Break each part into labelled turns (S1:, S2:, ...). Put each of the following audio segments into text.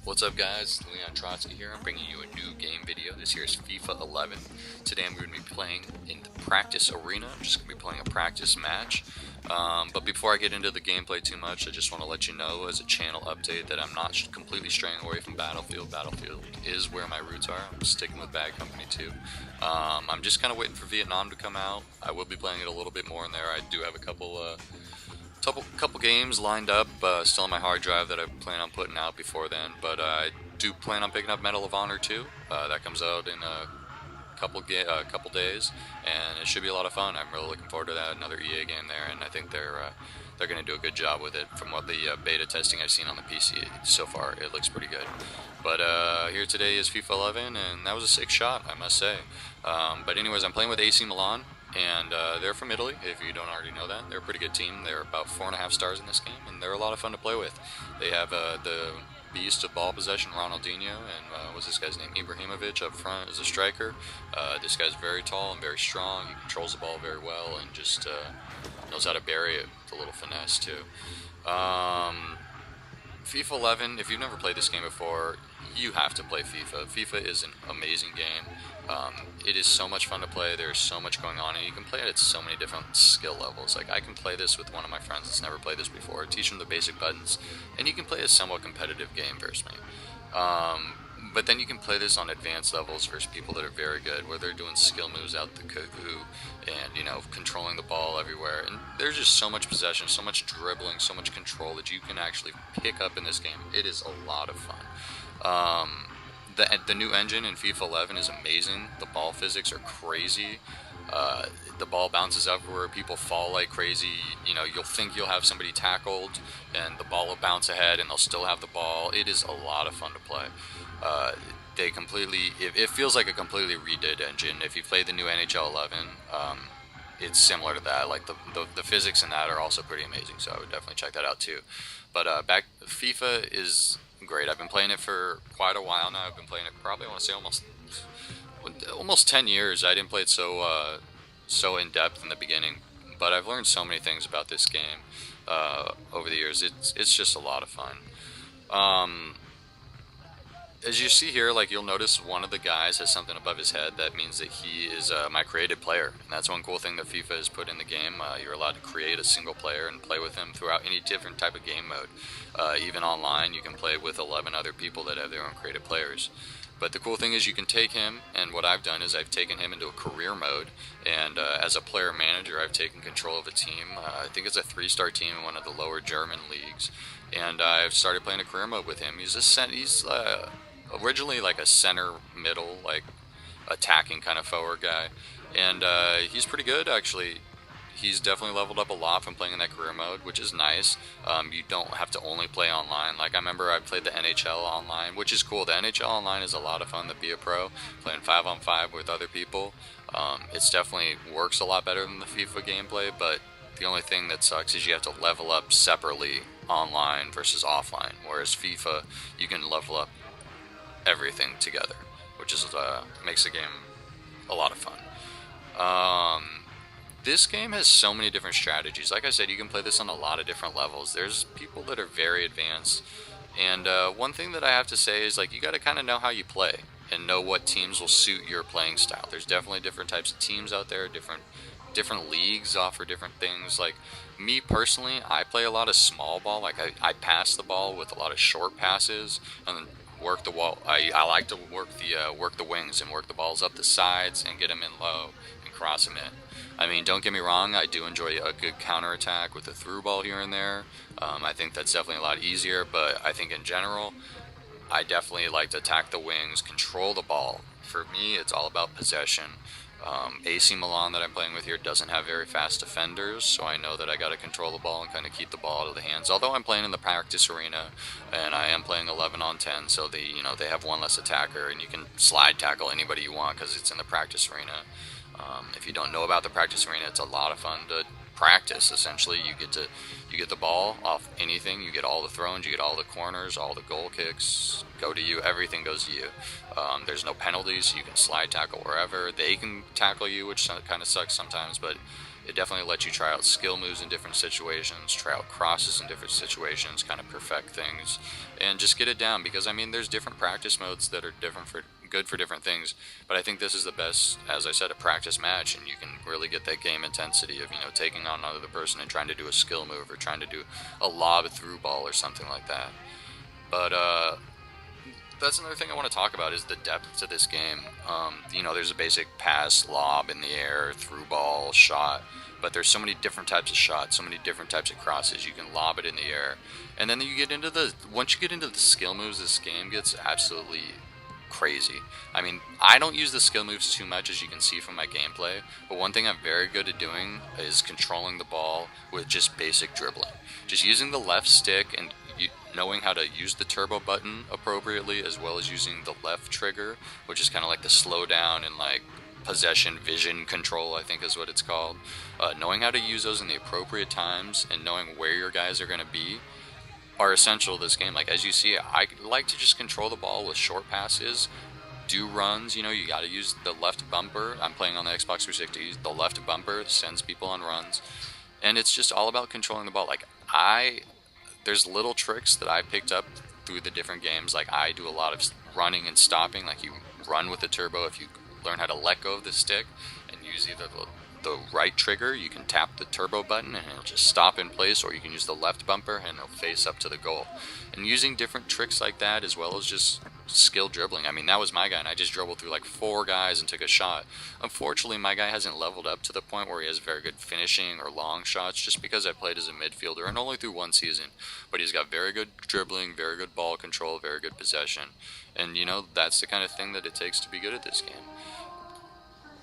S1: What's up guys, Leon Trotsky here. I'm bringing you a new game video. This here is FIFA 11. Today I'm going to be playing in the practice arena. I'm just going to be playing a practice match. But before I get into the gameplay too much, I just want to let you know as a channel update that I'm not completely straying away from Battlefield. Battlefield is where my roots are. I'm sticking with Bad Company too. I'm just kind of waiting for Vietnam to come out. I will be playing it a little bit more in there. I do have a couple games lined up, still on my hard drive that I plan on putting out before then, but I do plan on picking up Medal of Honor 2. That comes out in a couple days, and it should be a lot of fun. I'm really looking forward to that. Another EA game there, and I think they're going to do a good job with it. From what the beta testing I've seen on the PC so far, it looks pretty good. But here today is FIFA 11, and that was a sick shot, I must say. But anyways, I'm playing with AC Milan. And they're from Italy, if you don't already know that. They're a pretty good team. They're about 4.5 stars in this game, and they're a lot of fun to play with. They have the beast of ball possession, Ronaldinho, and what's this guy's name? Ibrahimovic up front as a striker. This guy's very tall and very strong. He controls the ball very well and just knows how to bury it with a little finesse, too. FIFA 11, if you've never played this game before, you have to play FIFA. FIFA is an amazing game. It is so much fun to play. There's so much going on, and you can play it at so many different skill levels. Like, I can play this with one of my friends that's never played this before, teach them the basic buttons, and you can play a somewhat competitive game versus me. But then you can play this on advanced levels versus people that are very good, where they're doing skill moves out the cuckoo and, you know, controlling the ball everywhere. And there's just so much possession, so much dribbling, so much control that you can actually pick up in this game. It is a lot of fun. The new engine in FIFA 11 is amazing. The ball physics are crazy. The ball bounces everywhere. People fall like crazy. You know, you'll think you'll have somebody tackled, and the ball will bounce ahead, and they'll still have the ball. It is a lot of fun to play. It feels like a completely redid engine. If you play the new NHL 11, it's similar to that. Like the physics in that are also pretty amazing. So I would definitely check that out too. But FIFA is great. I've been playing it for quite a while now. I've been playing it probably, I want to say, almost 10 years. I didn't play it so in depth in the beginning, but I've learned so many things about this game over the years. It's just a lot of fun. As you see here, like, you'll notice one of the guys has something above his head. That means that he is my created player, and that's one cool thing that FIFA has put in the game. You're allowed to create a single player and play with him throughout any different type of game mode. Even online, you can play with 11 other people that have their own created players. But the cool thing is you can take him, and what I've done is I've taken him into a career mode, and as a player manager, I've taken control of a team. I think it's a 3-star team in one of the lower German leagues, and I've started playing a career mode with him. He's originally like a center middle, like attacking kind of forward guy, and he's pretty good actually. He's definitely leveled up a lot from playing in that career mode, which is nice. You don't have to only play online. Like, I remember I played the NHL online, which is cool. The NHL online is a lot of fun to be a pro, playing 5-on-5 with other people. It's definitely works a lot better than the FIFA gameplay, but the only thing that sucks is you have to level up separately online versus offline, whereas FIFA, you can level up everything together, which is makes the game a lot of fun. This game has so many different strategies. Like I said, you can play this on a lot of different levels. There's people that are very advanced, and one thing that I have to say is, like, you got to kind of know how you play and know what teams will suit your playing style. There's definitely different types of teams out there. Different leagues offer different things. Like, me personally, I play a lot of small ball. Like, I pass the ball with a lot of short passes and then work the wall. I like to work the wings and work the balls up the sides and get them in low and cross them in. I mean, don't get me wrong, I do enjoy a good counterattack with a through ball here and there. I think that's definitely a lot easier, but I think in general, I definitely like to attack the wings, control the ball. For me, it's all about possession. AC Milan that I'm playing with here doesn't have very fast defenders, so I know that I got to control the ball and kind of keep the ball out of the hands. Although I'm playing in the practice arena, and I am playing 11-on-10, so they have one less attacker, and you can slide tackle anybody you want because it's in the practice arena. If you don't know about the practice arena, it's a lot of fun to practice. Essentially, you get the ball off anything. You get all the throws, you get all the corners, all the goal kicks go to you. Everything goes to you. There's no penalties. You can slide tackle wherever. They can tackle you, which kind of sucks sometimes, but it definitely lets you try out skill moves in different situations, try out crosses in different situations, kind of perfect things, and just get it down. Because I mean, there's different practice modes that are different for good for different things, but I think this is the best, as I said, a practice match, and you can really get that game intensity of, you know, taking on another person and trying to do a skill move or trying to do a lob through ball or something like that. But that's another thing I want to talk about is the depth to this game. You know, there's a basic pass, lob in the air, through ball, shot, but there's so many different types of shots, so many different types of crosses. You can lob it in the air, and then you get into once you get into the skill moves, this game gets absolutely crazy. I mean, I don't use the skill moves too much, as you can see from my gameplay, but one thing I'm very good at doing is controlling the ball with just basic dribbling. Just using the left stick and knowing how to use the turbo button appropriately, as well as using the left trigger, which is kind of like the slow down and like possession vision control, I think is what it's called. Knowing how to use those in the appropriate times and knowing where your guys are going to be are essential to this game. Like, as you see, I like to just control the ball with short passes, do runs. You know, you got to use the left bumper. I'm playing on the Xbox 360. The left bumper sends people on runs, and it's just all about controlling the ball. Like, there's little tricks that I picked up through the different games. Like, I do a lot of running and stopping. Like, you run with the turbo. If you learn how to let go of the stick and use either the right trigger, you can tap the turbo button and it'll just stop in place, or you can use the left bumper and it'll face up to the goal. And using different tricks like that, as well as just skill dribbling. I mean, that was my guy, and I just dribbled through like 4 guys and took a shot. Unfortunately, my guy hasn't leveled up to the point where he has very good finishing or long shots, just because I played as a midfielder and only through 1 season. But he's got very good dribbling, very good ball control, very good possession. And, you know, that's the kind of thing that it takes to be good at this game.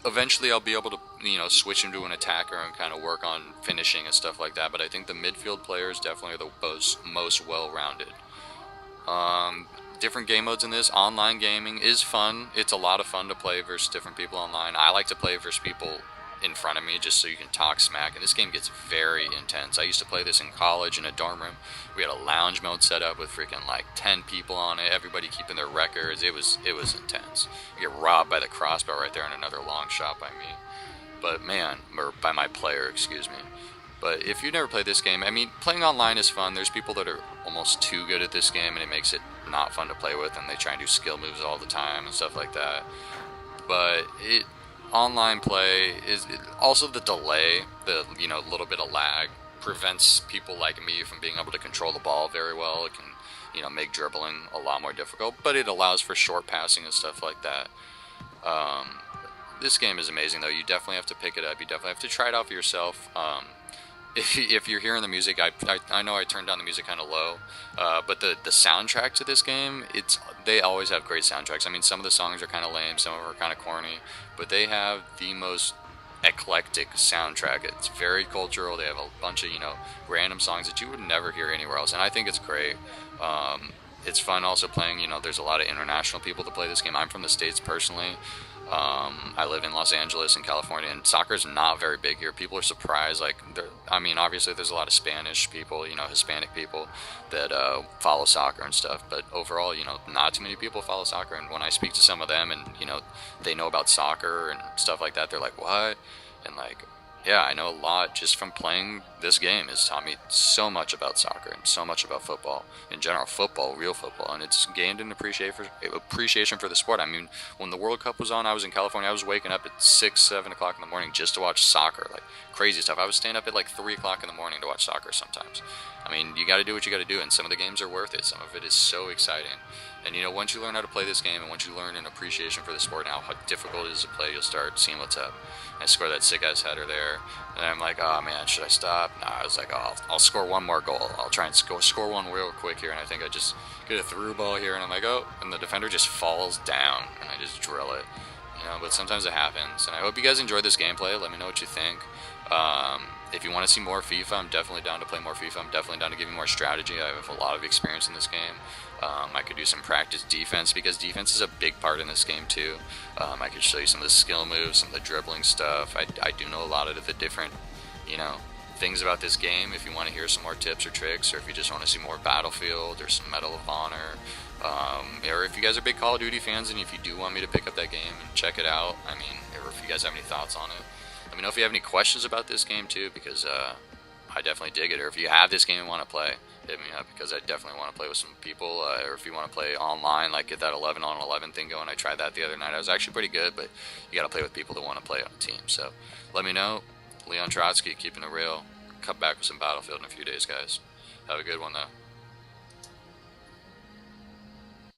S1: Eventually I'll be able to, you know, switch him to an attacker and kind of work on finishing and stuff like that, but I think the midfield players definitely are the most well-rounded. Different game modes in this. Online gaming is fun. It's a lot of fun to play versus different people online. I like to play versus people in front of me, just so you can talk smack, and this game gets very intense. I used to play this in college in a dorm room. We had a lounge mode set up with freaking like 10 people on it, everybody keeping their records. It was intense. You get robbed by the crossbar right there, and another long shot by me, but man, or by my player, excuse me. But if you've never played this game, I mean, playing online is fun. There's people that are almost too good at this game, and it makes it not fun to play with, and they try and do skill moves all the time and stuff like that. But online play is also the delay, the, you know, little bit of lag prevents people like me from being able to control the ball very well. It can, you know, make dribbling a lot more difficult, but it allows for short passing and stuff like that. This game is amazing, though. You definitely have to pick it up. You definitely have to try it out for yourself. If you're hearing the music, I know I turned down the music kind of low, but the soundtrack to this game, they always have great soundtracks. I mean, some of the songs are kind of lame, some of them are kind of corny, but they have the most eclectic soundtrack. It's very cultural. They have a bunch of, you know, random songs that you would never hear anywhere else, and I think it's great. It's fun also playing, you know, there's a lot of international people that play this game. I'm from the States personally. I live in Los Angeles in California, and soccer is not very big here. People are surprised. Like, I mean, obviously there's a lot of Spanish people, you know, Hispanic people that follow soccer and stuff, but overall, you know, not too many people follow soccer. And when I speak to some of them, and, you know, they know about soccer and stuff like that, they're like, what? And like, yeah, I know a lot just from playing this game. It's taught me so much about soccer and so much about football in general, football, real football, and it's gained an appreciation for the sport. I mean, when the World Cup was on, I was in California. I was waking up at 6, 7 o'clock in the morning just to watch soccer, like crazy stuff. I was staying up at like 3 o'clock in the morning to watch soccer sometimes. I mean, you got to do what you got to do, and some of the games are worth it. Some of it is so exciting. And, you know, once you learn how to play this game and once you learn an appreciation for the sport and how difficult it is to play, you'll start seeing what's up. I scored that sick-ass header there, and I'm like, oh, man, should I stop? No, I was like, oh, I'll score one more goal. I'll try and score one real quick here, and I think I just get a through ball here, and I'm like, oh, and the defender just falls down, and I just drill it. You know, but sometimes it happens, and I hope you guys enjoyed this gameplay. Let me know what you think. If you want to see more FIFA, I'm definitely down to play more FIFA. I'm definitely down to give you more strategy. I have a lot of experience in this game. I could do some practice defense, because defense is a big part in this game too. I could show you some of the skill moves, some of the dribbling stuff. I do know a lot of the different, you know, things about this game. If you want to hear some more tips or tricks, or if you just want to see more Battlefield or some Medal of Honor, or if you guys are big Call of Duty fans and if you do want me to pick up that game and check it out, I mean, or if you guys have any thoughts on it, let me know if you have any questions about this game too, because I definitely dig it. Or if you have this game and want to play, hit me up, because I definitely want to play with some people. Or if you want to play online, like get that 11 on 11 thing going. I tried that the other night. I was actually pretty good, but you got to play with people that want to play on a team. So let me know. Leon Trotsky, keeping it real. Come back with some Battlefield in a few days, guys. Have a good one though.